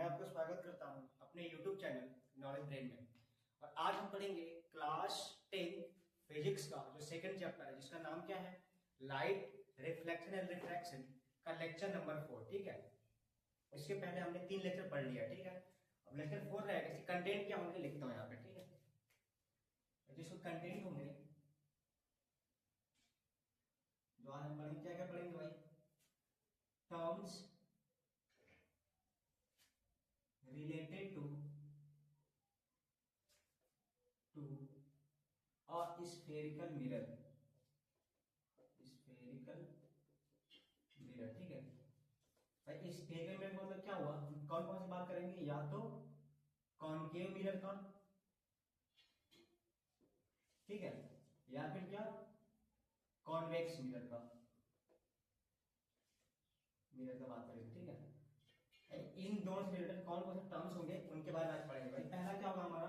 मैं आपको स्वागत करता हूं अपने YouTube चैनल नॉलेज ब्रेन में। और आज हम पढ़ेंगे क्लास 10 फिजिक्स का जो सेकंड चैप्टर है, जिसका नाम क्या है, लाइट रिफ्लेक्शन एंड रिफ्रैक्शन का लेक्चर नंबर 4। ठीक है, इसके पहले हमने 3 लेक्चर पढ़ लिया। ठीक है, अब लेक्चर 4 रहेगा। इसके कंटेंट क्या होंगे लिखता हूं यहाँ पे। ठीक है, जिसको कंटेंट होंगे, जो आज हम पढ़ेंगे, क्या क्या पढ़ेंगे भाई, terms related to a spherical mirror। ठीक है भाई, स्फेरिकल मिरर का मतलब क्या हुआ, हम कौन कौन सी बात करेंगे, या तो कॉनकेव मिरर का, ठीक है, या फिर क्या, कॉन्वेक्स मिरर का बात करेंगे। ठीक है, इन दोनों से रिलेटेड कौन कौन से टर्म्स होंगे उनके बारे में आज पढ़ेंगे भाई। पहला क्या होगा हमारा,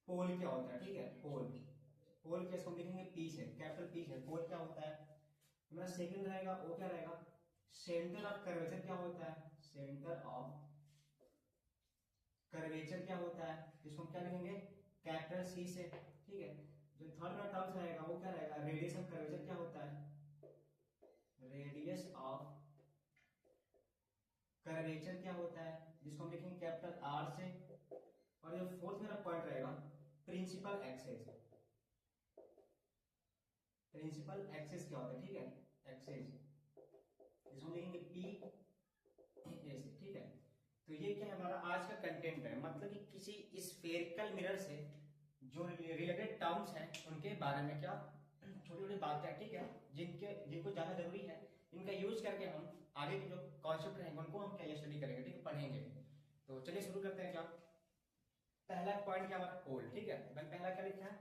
पोल क्या होता है। ठीक है, पोल के इसको हम लिखेंगे पी से, कैपिटल पी है। पोल क्या होता है हमारा। सेकंड रहेगा, वो क्या रहेगा, सेंटर ऑफ कर्वेचर क्या होता है, सेंटर ऑफ कर्वेचर क्या होता है, जिसको हम क्या लिखेंगे, कैपिटल सी से। ठीक है, जो थर्ड वाला टर्म्स रहेगा वो क्या रहेगा, रेडियस ऑफ कर्वेचर क्या होता है, रेडियस ऑफ कर्वेचर क्या होता है, जिसको हम लिखेंगे कैपिटल आर से। और जो फोर्थ मेरा पॉइंट रहेगा, प्रिंसिपल एक्सेस। प्रिंसिपल एक्सेस क्या होता है, ठीक है, एक्सेस, जिसको हम लिखेंगे पी ए से। ठीक है, तो ये क्या है हमारा आज का कंटेंट है, मतलब कि किसी स्फेरिकल मिरर से जो रिलेटेड टर्म्स हैं उनके बारे में क्या छोटी छोटी बातें, ठीक है, जिनको ज्यादा जरूरी है, इनका यूज करके हम आगे के जो कॉन्सेप्ट रहेंगे उनको हम क्या स्टडी करेंगे, ठीक है, पढ़ेंगे। तो चलिए शुरू करते हैं। क्या पहला पॉइंट क्या हमारा, पोल। ठीक है, पहला क्या लिखा है,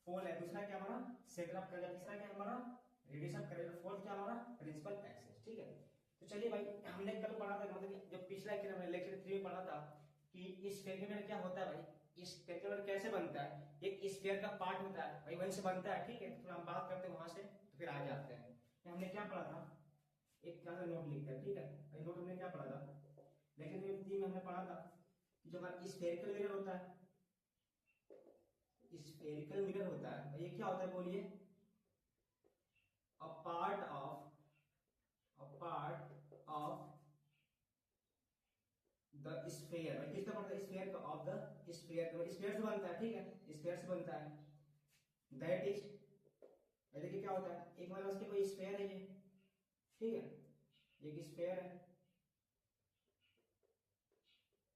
पोल है। दूसरा क्या हमारा, सेंटर ऑफ कर्वेचर। तीसरा क्या हमारा, रेडियस ऑफ कर्वेचर। फोर्थ क्या हमारा, प्रिंसिपल एक्सिस। ठीक है, तो चलिए भाई, हमने कल पढ़ा था, मतलब कि जब पिछला लेक्चर 3 में पढ़ा था कि इस स्फीयर में क्या होता है भाई, इस स्फीयर कैसे बनता है, एक स्फीयर का पार्ट होता है भाई, वहीं से बनता है। ठीक है, तो हम बात करते हैं वहां से, तो फिर आगे आते हैं। हमने क्या पढ़ा था, एक क्या नोट लिखते हैं। ठीक है, नोट हमने क्या पढ़ा था, लेकिन 3 में हमने पढ़ा था कि जो हमारा स्फेरिकल मिरर होता है, स्फेरिकल मिरर होता है, ये क्या होता है बोलिए, a part of the sphere. किसका पड़ता है, स्फीयर का, ऑफ द स्फीयर, स्फीयर से बनता है। ठीक है, स्फीयर से बनता है। दैट इज, देखिए क्या होता है, एक मतलब उसके कोई स्फीयर है ये, ठीक है, एक स्फीयर है,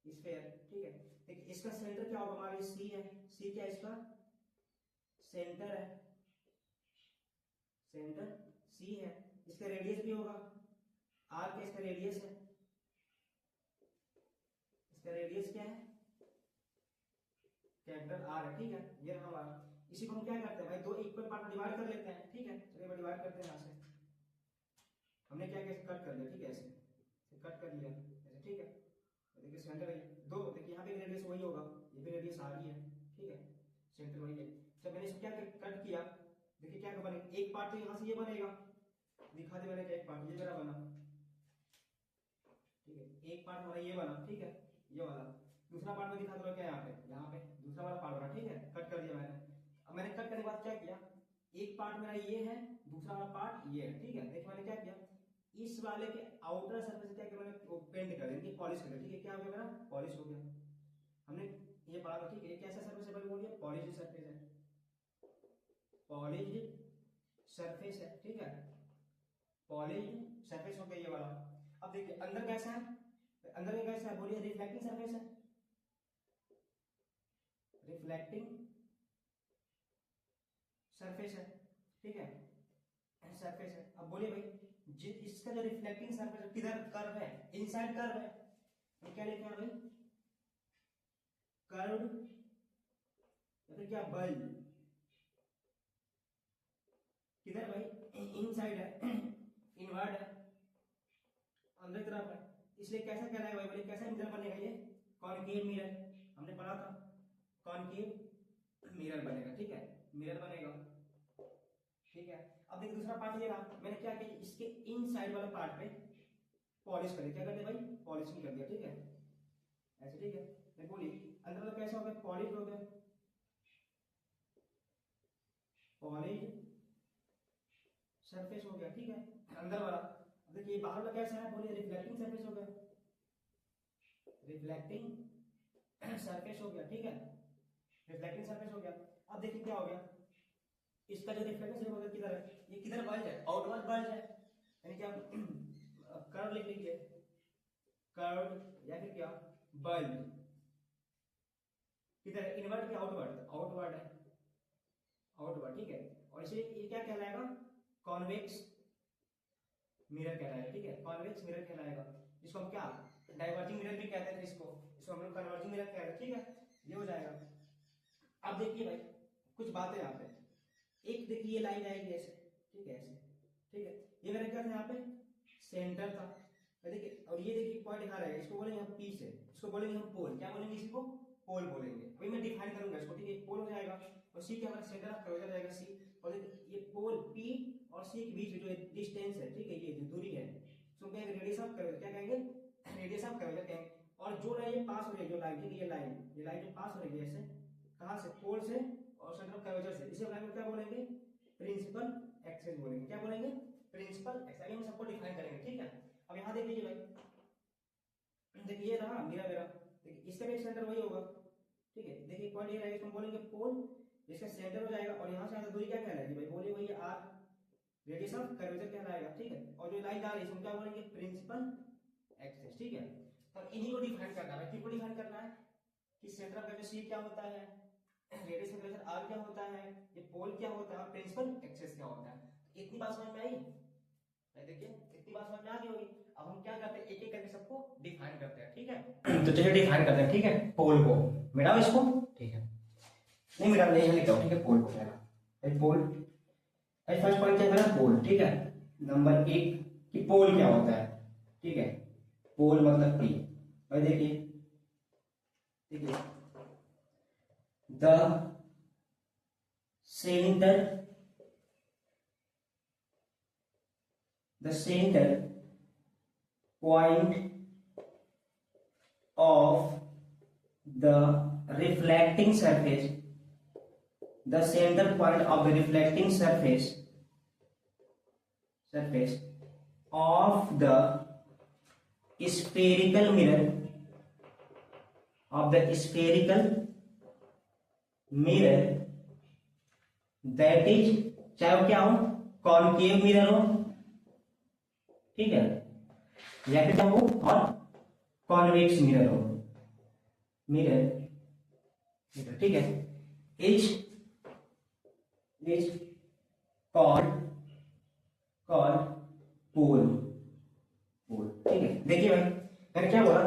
स्फीयर। ठीक है, देखिए इसका सेंटर क्या होगा हमारे, सी है। सी क्या है इसका सेंटर है, सेंटर सी है। इसका रेडियस भी होगा आर का, इसका रेडियस है, इसका रेडियस क्या है, कैपिटल आर है। ठीक है, ये रहा हमारा। इसी को हम क्या करते हैं भाई, दो इक्वल पार्ट में डिवाइड कर लेते हैं। ठीक है, चलिए डिवाइड करते हैं। यहां से हमने क्या कैसे कट कर लिया, ठीक है, ऐसे कट कर लिया ऐसे। ठीक है, देखिए सेंटर है दो, देखिए यहाँ पे रेडियस वही होगा, ये भी रेडियस आ रही है। ठीक है, सेंटर वही है। जब मैंने इसको क्या कट किया, देखिए क्या बनेगा, एक पार्ट तो यहाँ से ये बनेगा, दिखा दे मैंने, एक पार्ट ये मेरा बना। ठीक है, एक पार्ट हमारा ये बना, ठीक है, ये वाला। दूसरा पार्ट में दिखा दो क्या, यहाँ पे दूसरा वाला पार्ट बना। ठीक है, कट कर दिया मैंने। अब मैंने कट करने के बाद क्या किया, एक पार्ट मेरा ये है, दूसरा वाला पार्ट ये है। ठीक है, देखिए मैंने क्या किया, इस वाले के आउटर सरफेस क्या किया मैंने, पेंट कर दिया, पॉलिश कर दिया। ठीक है, क्या हो गया मेरा, पॉलिश हो गया। हमने ये पढ़ा था। ठीक है, कैसा सरफेस है भाई, बोलिए, पॉलिश सरफेस है, पॉलिश सरफेस है। ठीक है, पॉलिश सरफेस हो गया ये वाला। अब देखिए अंदर कैसा है, अंदर में कैसा है बोलिए, रिफ्लेक्टिंग सरफेस है, रिफ्लेक्टिंग सरफेस है। ठीक है, सरफेस है। अब बोलिए भाई, इसका जो रिफ्लेक्टिंग सरफेस किधर कर्व है, इनसाइड कर्व है, तो क्या लिखा है भाई, कर्व, या फिर क्या, बल, किधर भाई, इनसाइड है, इनवर्ड है, अंदर तरफ है। इसलिए कैसा कहलाएगा भाई, बोलिए कैसा मिरर बनेगा ये, कॉनकेव मिरर। हमने पढ़ा था कॉनकेव मिरर बनेगा। ठीक है, मिरर बनेगा। ठीक है, अब देखिए दूसरा पार्ट ये रहा, मैंने क्या किया, इसके इन साइड वाले पार्ट पे पॉलिश कर दिया, क्या कर दिया भाई, पॉलिशिंग कर दिया, ठीक है ऐसे, ठीक है। मैं बोली अंदर वाला कैसा हो गया, पॉलिश हो गया, पॉलिश सरफेस हो गया, ठीक है अंदर वाला। अब देखिए बाहर वाला कैसा है, बोलिए रिफ्लेक्टिंग सरफेस हो गया, रिफ्लेक्टिंग सरफेस हो गया, ठीक है रिफ्लेक्टिंग सरफेस हो गया। अब देखिए क्या हो गया, इसका जो रिफ्लेक्टिंग सरफेस होगा किधर है, ये किधर बल्ज है, आउटवर्ड बल्ज है, यानी क्या कर्व लिख लीजिए, कर्व या फिर क्या बल्ज, किधर है, इनवर्ड की आउटवर्ड, आउटवर्ड है, आउटवर्ड, ठीक है। और इसे ये क्या कहलाएगा, कॉन्वेक्स मिरर कहलाएगा, ठीक है कॉन्वेक्स मिरर कहलाएगा। इसको हम क्या डाइवर्जिंग मिरर भी कहते थे, इसको इसको हम लोग कन्वर्जिंग मिरर कहते हैं, ठीक है ये हो जाएगा। अब देखिए भाई कुछ बातें यहाँ पे, एक देखिए ये लाइन आएगी ऐसे, ठीक है ऐसे, ठीक है ये मेरा क्या था यहाँ पे सेंटर था, देखिए और ये देखिए पॉइंट यहाँ रहेगा, इसको बोलेंगे हम पी से, इसको बोलेंगे हम पोल, क्या बोलेंगे इसको पोल बोलेंगे। अभी मैं डिफाइन करूंगा इसको, ठीक है पोल हो जाएगा, और सी क्या हमारा सेंटर ऑफ कर्वेचर रहेगा सी, और ये पोल पी और सी के बीच में जो डिस्टेंस है, ठीक है ये जो दूरी है, इसको कहेंगे रेडियस ऑफ कर्वेचर, क्या कहेंगे रेडियस ऑफ कर्वेचर कहेंगे। और जो लाइन ये पास हो रही है, जो लाइन, ठीक है ये लाइन जो पास हो रही है ऐसे, कहां से, पोल से और सेंटर ऑफ कर्वेचर से, इसे लाइन को क्या बोलेंगे प्रिंसिपल एक्सिस बोलेंगे, क्या बोलेंगे प्रिंसिपल एक्सिस। हम सबको डिफाइन करेंगे, ठीक है। अब यहां देख लीजिए भाई, देखिए ये रहा मेरा देखिए इसका भी सेंटर वही होगा, ठीक है देखिए पॉइंट ये रहेगा, इसको बोलेंगे पोल, इसका सेंटर हो जाएगा, और यहां से यहां दूरी क्या कहलाएगी भाई, बोलिए वही आर रेडियस ऑफ कर्वेचर कहलाएगा, ठीक है। और जो लाइन जा रही है इसको क्या बोलेंगे प्रिंसिपल एक्सिस, ठीक है। तो इन्हीं को डिफाइन करना है, किसको डिफाइन करना है कि सेंटर ऑफ कर्वेचर सी क्या होता है, रेडियस ऑफ कर्वेचर आर क्या होता है, ये पोल क्या होता है, प्रिंसिपल एक्सिस क्या होता है। इतनी बात समझ में आई, देखिए इतनी बात समझ में आ गई होगी। अब हम क्या करते हैं, एक एक करके सबको डिफाइन करते हैं, ठीक है। तो चलिए डिफाइन करते हैं, ठीक है पोल को मिटाओ इसको, ठीक है नहीं मिटा नहीं है, लिखता हूं ठीक है पोल को मेरा पोल, फर्स्ट पॉइंट क्या है पोल, ठीक है नंबर 1 कि पोल क्या होता है, ठीक है पोल मतलब पी। भाई देखिए देखिए the center point of the reflecting surface, the center point of the reflecting surface of the spherical mirror, that is, चाहे वो क्या हो कॉनकेव मिरर हो, ठीक है या फिर वो और कॉन्वेक्स मिरर हो, ठीक है इज कॉल्ड पोल, ठीक है। देखिए भाई मैंने क्या बोला,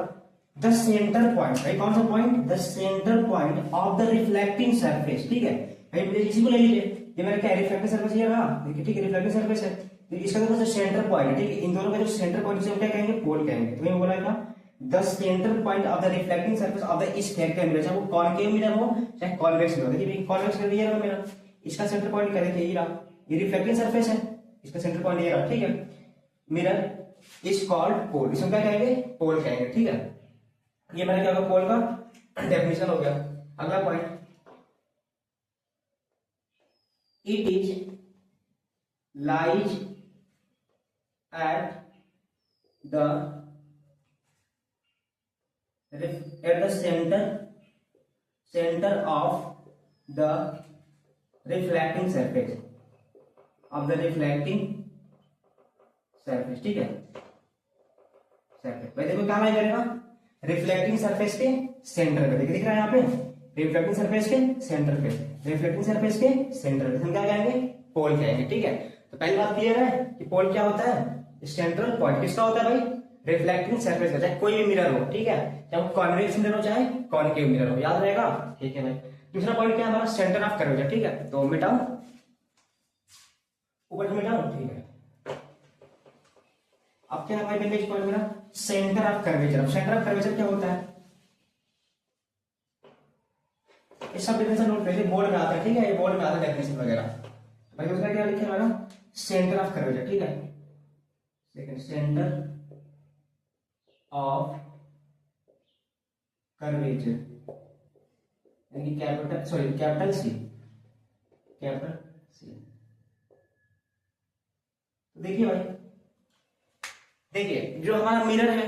द सेंटर पॉइंट, भाई कौन सा point, the centre point of the reflecting surface, ठीक है भाई इसी को ले लीजिए, ये मेरा क्या रिफ्लेक्टिंग सरफेस ये रहा, देखिए ठीक है रिफ्लेक्टिंग सरफेस है, तो इसका जो सेंटर पॉइंट है, ठीक है इन दोनों का जो सेंटर पॉइंट से हम क्या कहेंगे पोल कहेंगे। तो मैंने बोला था the centre point of the reflecting surface of the spherical mirror, चाहे वो कॉनकेव मिरर हो चाहे कॉन्वेक्स मिरर हो, देखिए कॉन्वेक्स मिरर ये रहा मेरा, इसका सेंटर पॉइंट क्या देखिए ये रहा, ये रिफ्लेक्टिंग सरफेस है, इसका सेंटर पॉइंट ये रहा, ठीक है मिरर इज कॉल्ड पोल, इसको क्या कहेंगे पोल कहेंगे, ठीक है। ये मेरा क्या होगा पोल का डेफिनेशन हो गया। अगला point, it is lies at the center of the reflecting surface ठीक है सरफेस। भाई देखो क्या लाइन करेगा रिफ्लेक्टिंग सरफेस के सेंटर पे, दिख रहा है यहाँ पे रिफ्लेक्टिंग सरफेस के सेंटर पे, रिफ्लेक्टिंग सरफेस के सेंटर पे हम क्या कहेंगे पोल कहेंगे, ठीक है। तो पहली बात क्लियर है कि पोल क्या होता है, सेंट्रल पॉइंट किसका होता है भाई रिफ्लेक्टिंग सरफेस का, चाहे कोई भी मिरर हो, ठीक है चाहे वो कॉन्वेक्स मिरर हो चाहे कॉनकेव मिरर हो, याद रहेगा, ठीक है भाई। दूसरा पॉइंट क्या है हमारा सेंटर ऑफ कर्वेचर, ठीक है तो मिटाओ ऊपर से मिटाओ, ठीक है। अब क्या है भाई नेक्स्ट पॉइंट मेरा सेंटर ऑफ कर्वेचर। अब सेंटर ऑफ कर्वेचर क्या होता है, इस सब डेफिनेशन नोट करिए, बोर्ड में आता है, ठीक है ये बोर्ड में आता है डेफिनेशन वगैरह। भाई दूसरा क्या लिखे हमारा सेंटर ऑफ कर्वेचर, ठीक है सेकंड सेंटर ऑफ कर्वेचर, यानी कि कैपिटल सी। तो देखिए भाई, देखिए जो हमारा मिरर है,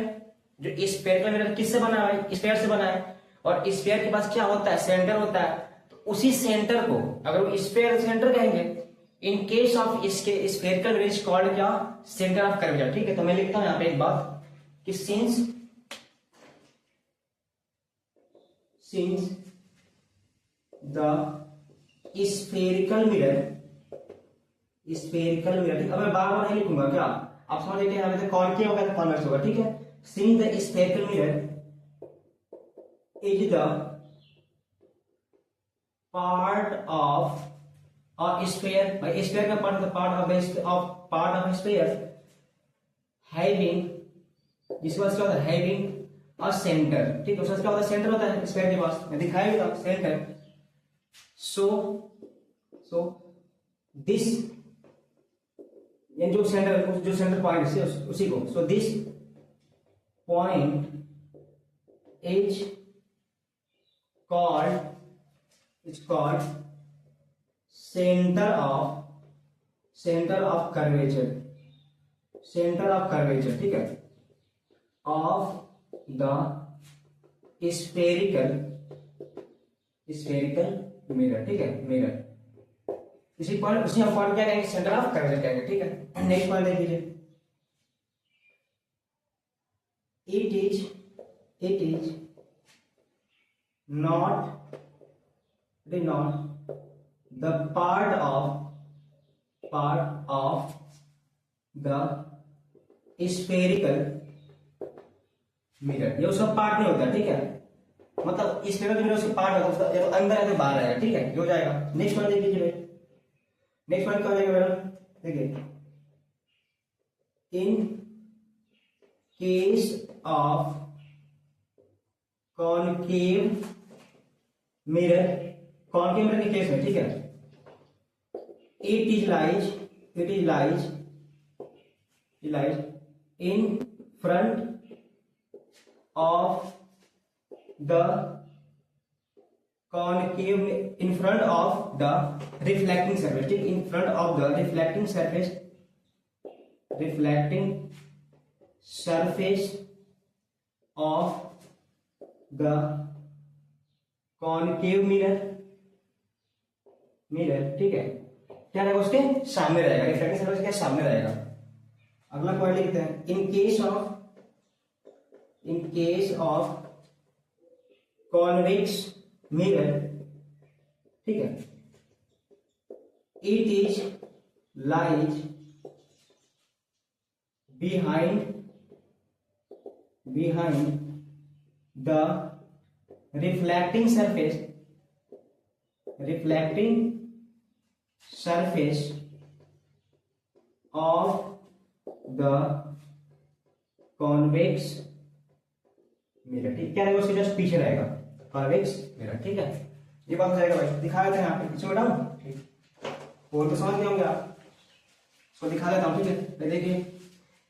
जो स्फेयर का मिरर किससे बना है? स्फेयर से बना है। और स्फेयर के पास क्या होता है? सेंटर होता है। तो उसी सेंटर को अगर वो स्फेयर सेंटर कहेंगे, इन केस ऑफ इसके स्फेरिकल मिरर इज कॉल्ड क्या? Centre of curvature. ठीक है, तो मैं लिखता हूं यहां पे एक बात कि सिंस द स्फेरिकल मिरर, अब मैं बार बार नहीं लिखूंगा क्या, आप समझ लीजिए। यहां पे कॉनकेव होगा तो कॉन्वेक्स होगा। ठीक है, since the spherical mirror is the part of a sphere, भाई स्फेयर का पार्ट ऑफ स्फेयर हैविंग, जिसके पास क्या होता है? Having a centre. ठीक है, उसका क्या होता है? सेंटर होता है स्फेयर के पास, मैं दिखाया भी था सेंटर। सो दिस, जो सेंटर पॉइंट है उसी को, so this point is called centre of curvature, ठीक है, ऑफ द स्फेरिकल मिरर। ठीक है, मिरर उसी हम पॉइंट क्या कहेंगे? सेंटर ऑफ कर्वेचर कहेंगे। ठीक है, नेक्स्ट पॉइंट देख लीजिए। It is not the part of the spherical mirror, ये उसका पार्ट नहीं होता। ठीक है, मतलब स्फेरिकल मिरर उसका पार्ट होता है, तो अंदर है तो बाहर आएगा। ठीक है, ये हो जाएगा। नेक्स्ट पॉइंट देख लीजिए भाई, नेक्स्ट पॉइंट क्या हो जाएगा मेरा? देखिए, in case of concave mirror के केस में, ठीक है, it lies in front of the concave, in front of the reflecting surface, ठीक, in front of the reflecting surface of the concave mirror, ठीक है, क्या रहेगा? उसके सामने रहेगा, रिफ्लेक्टिंग सरफेस के सामने रहेगा। अगला पॉइंट लिखते हैं, in case of convex mirror, ठीक है, it is lies behind the reflecting surface of the convex mirror. ठीक, क्या रहेगा? उसके जस्ट पीछे रहेगा कॉन्वेक्स मिरर। ठीक है, ये बात हो जाएगा भाई, दिखा देते हैं यहाँ पे, इसमें डाउन। ठीक, और तो समझ गए होंगे आप, इसको दिखा देता हूँ। ठीक है, देखिए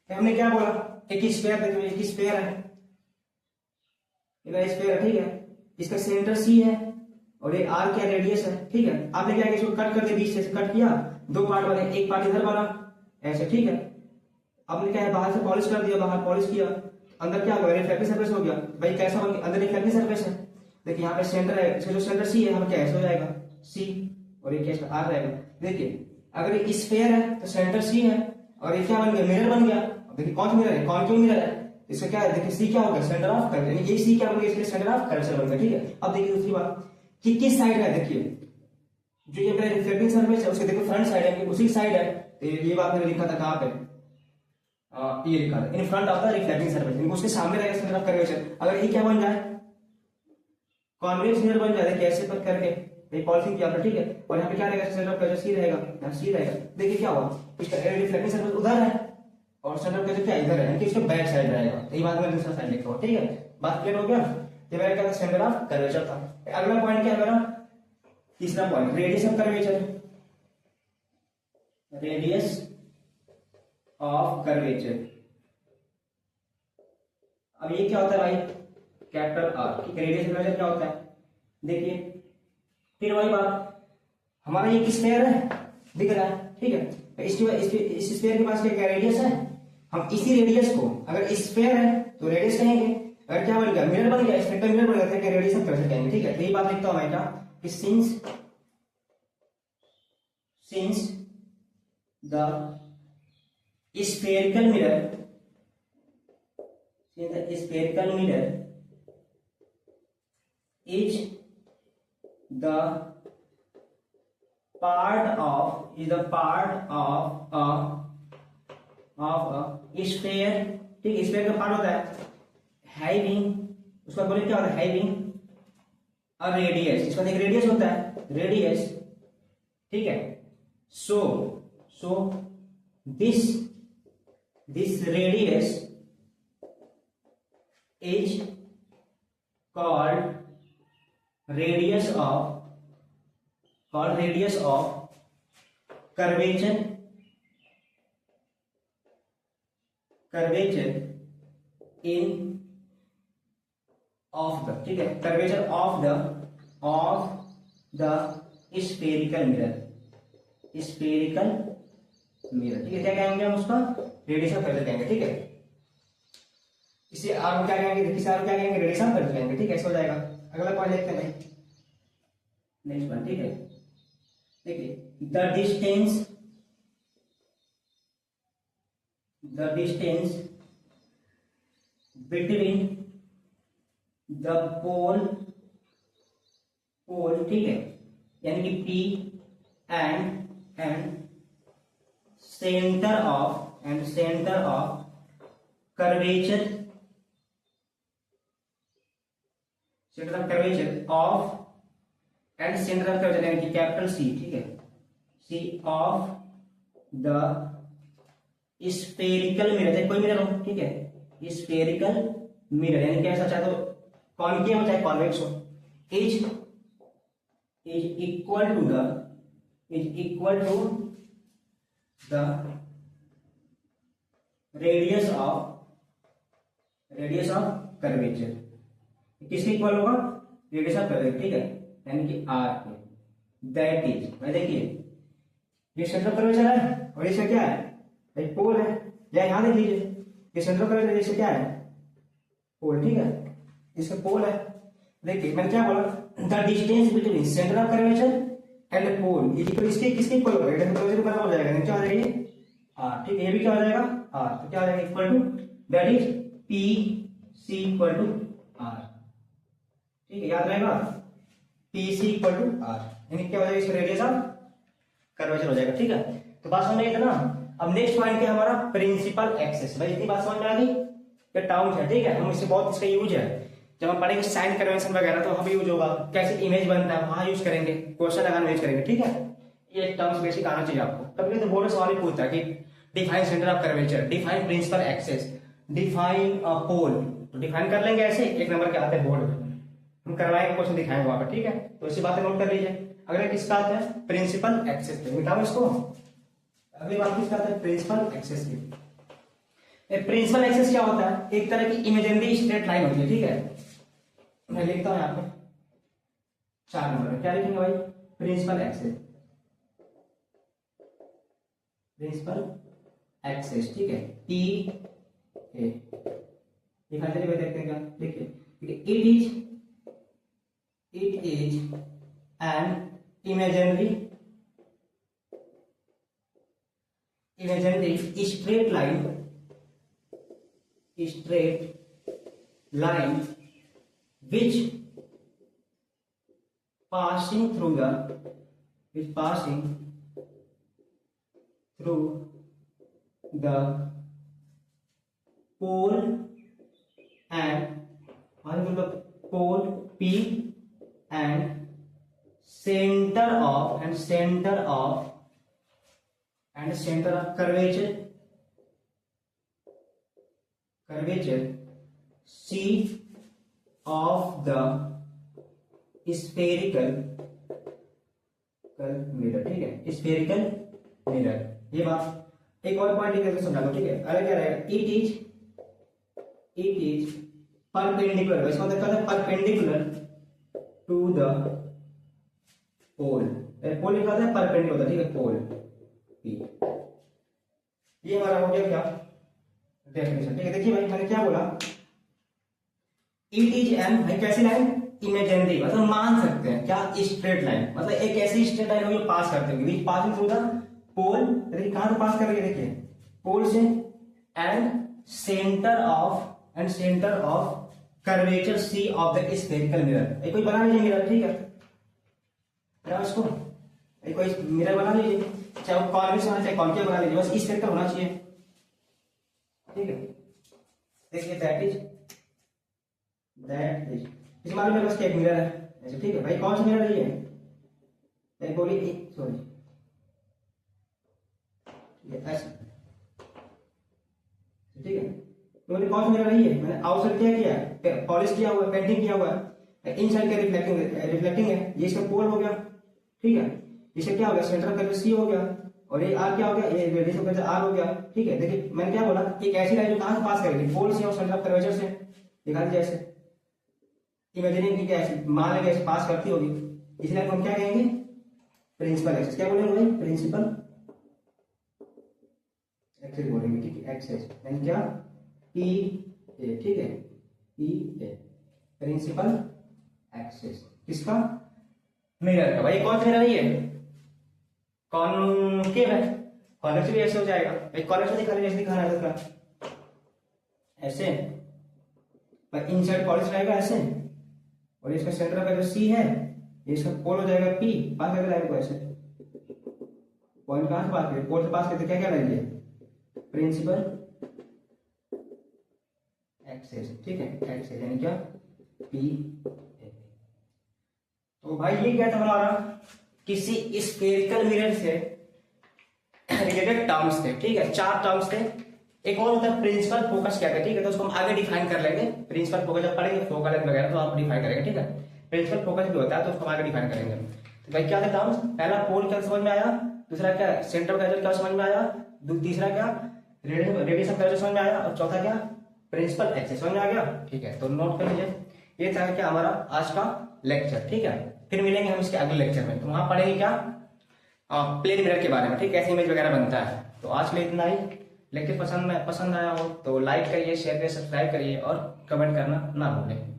हमने क्या बोला, एक स्फेयर देखिए, एक स्फेयर है, स्फेयर है। ठीक है, इसका सेंटर सी है और ये आर क्या रेडियस है। ठीक है, आपने क्या किया? इसको कट कर दिया, बीच से कट किया, दो पार्ट वाले, एक पार्ट इधर बना ऐसे। ठीक है, आपने क्या है? बाहर से पॉलिश कर दिया, बाहर पॉलिश किया, अंदर क्या हो गया? रिफ्लेक्टिव सरफेस हो गया। भाई कैसा बन गया? अंदर रिफ्लेक्टिव सरफेस है। देखिए यहाँ पे सेंटर है, इसका जो सेंटर सी है, हमें क्या ऐसे हो जाएगा सी, और ये क्या आर रहेगा। देखिए अगर ये स्फेयर है तो सेंटर सी है, और ये क्या बन गया? मिरर बन गया। देखिए कौन सा मिरर है? कॉनकेव मिरर है। इसका क्या है? देखिए सी क्या होगा? सेंटर ऑफ कर्वेचर, यानी ये सी क्या बन गया? इसके सेंटर ऑफ कर्वेचर बन गया। ठीक है, अब देखिए दूसरी बात कि किस साइड है। देखिए जो ये मेरा रिफ्लेक्टिंग सरफेस है, उसके देखो फ्रंट साइड है, उसी साइड है। तो ये बात मैंने लिखा था कहाँ पे? ये लिखा था in front of the reflecting surface, इनको उसके सामने रहेगा सेंटर ऑफ कर्वेचर। अगर ये क्या बन जाए? कॉन्वेक्स मिरर बन जाए। देखिए ऐसे पर करके ये पॉलिशिंग किया था। ठीक है, और यहाँ पे क्या रहेगा? सेंटर ऑफ कर्वेचर सी रहेगा, यहाँ सी रहेगा। देखिए क्या हुआ? इसका रिफ्लेक्टिंग सरफेस उधर है और सेंटर ऑफ कर्वेचर क्या इधर है, यानी कि इसका बैक साइड रहेगा। तो ये बात मैंने दूसरा साइड लिखा हुआ। ठीक है, बात क्लियर हो गया? ये मेरा क्या था? सेंटर ऑफ कर्वेचर था। अगला पॉइंट क्या है मेरा? तीसरा point, radius of curvature. Radius of curvature, अब ये क्या होता है भाई, कैपिटल आर, ठीक है। रेडियस कर्वेचर क्या होता है, देखिए फिर वही बात, हमारा ये किस स्फीयर है, दिख रहा है, ठीक है। इस स्फीयर के पास क्या क्या रेडियस है, हम इसी रेडियस को, अगर स्फीयर है तो रेडियस कहेंगे, अगर क्या बन गया, मिरर बन गया, स्पेक्ट्रम मिरर बन गया, तो क्या रेडियस हम कर्वेचर कहेंगे, ठीक है। तो यही बात लिखता हूं मैं क्या, कि since the spherical mirror is the part of a sphere, ठीक है। स्फीयर का पार्ट होता है हैविंग, उसका बोले क्या होता है, हैविंग अ रेडियस, इसका एक रेडियस होता है, रेडियस, ठीक है। सो this radius is called radius of curvature in of the, ठीक है, curvature of the spherical mirror, ठीक है। क्या कहेंगे हम उसका, रेडियस ऑफ कर्वेचर कहेंगे, ठीक है। इसे आर को क्या कहेंगे, किसी आर को क्या कहेंगे, रेडियस ऑफ कर्वेचर कहेंगे, ठीक है। ऐसा हो जाएगा। अगला पॉइंट देखते हैं भाई, नेक्स्ट वन, ठीक है। देखिए द डिस्टेंस बिटवीन द पोल, ठीक है, यानी कि P and centre of curvature, यानी कि कैपिटल C, ठीक है, C of the spherical mirror, कोई मिरर हो, ठीक है, स्फेरिकल मिरर, यानी कि ऐसा चाहे तो कॉन्केव हो चाहे कॉन्वेक्स हो, is equal to the radius of curvature, किसके इक्वल होगा, रेडियस ऑफ कर्वेचर, ठीक है, यानी कि आर के। दैट इज, भाई देखिए ये सेंटर कर्वेचर है और इसका क्या है, भाई पोल है, या यहां देख लीजिए ये सेंटर कर्वेचर, इसका क्या है, पोल, ठीक है, इसका पोल है। देखिए मैंने क्या बोला, the distance between centre of curvature and pole is equal, इसके किसके इक्वल होगा, रेडियस ऑफ कर्वेचर बराबर हो जाएगा, क्या हो जाएगा, आर, ठीक है। ये भी क्या हो जाएगा, आर, तो क्या हो जाएगा, equal to, that is P C equal to R, ठीक है, याद रहेगा, P C equal to R, यानी क्या हो जाएगा, इसका रेडियस ऑफ कर्वेचर हो जाएगा, ठीक है। तो बात समझ में आई था ना। अब नेक्स्ट पॉइंट क्या हमारा, प्रिंसिपल एक्सिस, भाई इतनी बात समझ में आ गई, ये टर्म है, ठीक है, हम इससे बहुत इसका यूज है, जब हम पढ़ेंगे साइन कन्वेंशन वगैरह तो हम यूज होगा, कैसे इमेज बनता है वहां यूज करेंगे, क्वेश्चन लगाना यूज करेंगे, ठीक है। ये टर्म्स बेसिक आना चाहिए आपको। कभी तो बोर्ड सवाल पूछता है कि define centre of curvature, define principal axis, define pole, तो डिफाइन कर लेंगे ऐसे, एक नंबर के आते हैं बोर्ड में, हम करवाएंगे, क्वेश्चन दिखाएंगे वहां पर, ठीक है। तो इसी बात नोट कर लीजिए। अगला किसका आता है, प्रिंसिपल एक्सिस पे, मिटाओ इसको। अगली बात किसका आता है, प्रिंसिपल एक्सिस पे। प्रिंसिपल एक्सिस क्या होता है, एक तरह की इमेजिनरी स्ट्रेट लाइन होती है, ठीक है। मैं लिखता हूं यहाँ पे 4 नंबर में, क्या लिखेंगे भाई, प्रिंसिपल एक्सिस, ठीक है, पी ए, दिखा चलिए भाई, देखते हैं क्या, देखिए it is an imaginary straight line which passing through the pole P and center of curvature C of the spherical mirror, ठीक है, spherical mirror। ये बात एक और पॉइंट लिख के समझा लो, ठीक है। अगर क्या रहेगा, इट इज परपेंडिकुलर, इसका मतलब क्या है, परपेंडिकुलर टू द पोल। पोल लिखा होता है परपेंडिकुलर होता है, ठीक है, पोल पी। ये हमारा हो गया क्या, डेफिनेशन। ठीक है, देखिए भाई मैंने क्या बोला, इट इज एन, भाई कैसी लाइन, इमेजिनरी, मतलब मान सकते हैं क्या, स्ट्रेट लाइन, मतलब एक ऐसी स्ट्रेट लाइन होगी जो पास करते होगी, विच पासिंग थ्रू द पोल। देखिए कहां से पास कर रही है, देखिए पोल से, and centre of curvature C of the spherical mirror. एक कोई बना लीजिए मिरर, ठीक है, क्या उसको, एक कोई मिरर बना लीजिए, चाहे वो कॉन्वेक्स होना चाहे कॉन्केव बना लीजिए, बस स्फेरिकल होना चाहिए, ठीक है। देखिए दैट इज इस मामले में बस क्या एक मिरर है ऐसे, ठीक है भाई। कौन सा मिरर है ये, बोली सॉरी ऐसे, ठीक है। तो मैंने कौन सा मिरर है, मैंने आउटसाइड क्या किया है, पॉलिश किया हुआ है, पेंटिंग किया हुआ है, इनसाइड का रिफ्लेक्टिंग है, ये इसका पोल हो गया, ठीक है। इसका क्या हो गया, सेंटर का सी हो गया, और ये आर क्या हो गया, ये रेडियस ऑफ आर हो गया, ठीक है। देखिए मैंने क्या बोला, एक ऐसी लाइन जो कहां से पास करेगी, पोल से और सेंटर ऑफ कर्वेचर से, दिखा दीजिए ऐसे, इमेजिनिंग की क्या ऐसी मान लेंगे ऐसे पास करती होगी, इसलिए हम क्या कहेंगे, प्रिंसिपल एक्सेस। क्या बोलेंगे भाई, प्रिंसिपल एक्सेस बोलेंगे, ठीक है, एक्सेस यानी क्या, पी ए, ठीक है, पी ए, प्रिंसिपल एक्सेस किसका, मिरर का। भाई कौन सा मिरर है, कॉनकेव है, कॉन्वेक्स भी ऐसे हो जाएगा, एक कॉन्वेक्स दिखाना जैसे दिखाना है उसका ऐसे, पर इनसाइड पॉलिश रहेगा ऐसे, और इसका सेंटर का जो सी है ये इसका पोल हो जाएगा पी, पास करके लाइन को ऐसे, पॉइंट कहां से पास करें, पोल से पास करते क्या क्या लाएंगे, प्रिंसिपल एक्सेस, ठीक है, एक्सेस यानी क्या, पी। तो भाई ये क्या था हमारा, किसी स्फेरिकल मिरर से रिलेटेड टर्म्स थे, ठीक है, 4 टर्म्स थे। एक और होता है प्रिंसिपल फोकस, क्या था, ठीक है, तो उसको हम आगे डिफाइन कर लेंगे। प्रिंसिपल फोकस जब पढ़ेंगे फोकल लेंथ वगैरह तो आप डिफाइन करेंगे, ठीक है। प्रिंसिपल फोकस भी होता है तो उसको आगे डिफाइन करेंगे। तो भाई क्या थे टर्म्स, पहला पोल क्या समझ में आया, दूसरा क्या सेंटर कर्वेचर क्या समझ में आया, तीसरा क्या रेडियस ऑफ कर्वेचर समझ में आया, और चौथा क्या प्रिंसिपल एक्सेस समझ में आ गया, ठीक है। तो नोट कर लीजिए, ये था क्या हमारा आज का लेक्चर, ठीक है। फिर मिलेंगे हम इसके अगले लेक्चर में, तो वहां पढ़ेंगे क्या, प्लेन मिरर के बारे में, ठीक है, कैसे इमेज वगैरह बनता है। तो आज के लिए इतना ही। लेक्चर पसंद आया हो तो लाइक करिए, शेयर करिए, सब्सक्राइब करिए और कमेंट करना ना भूलें।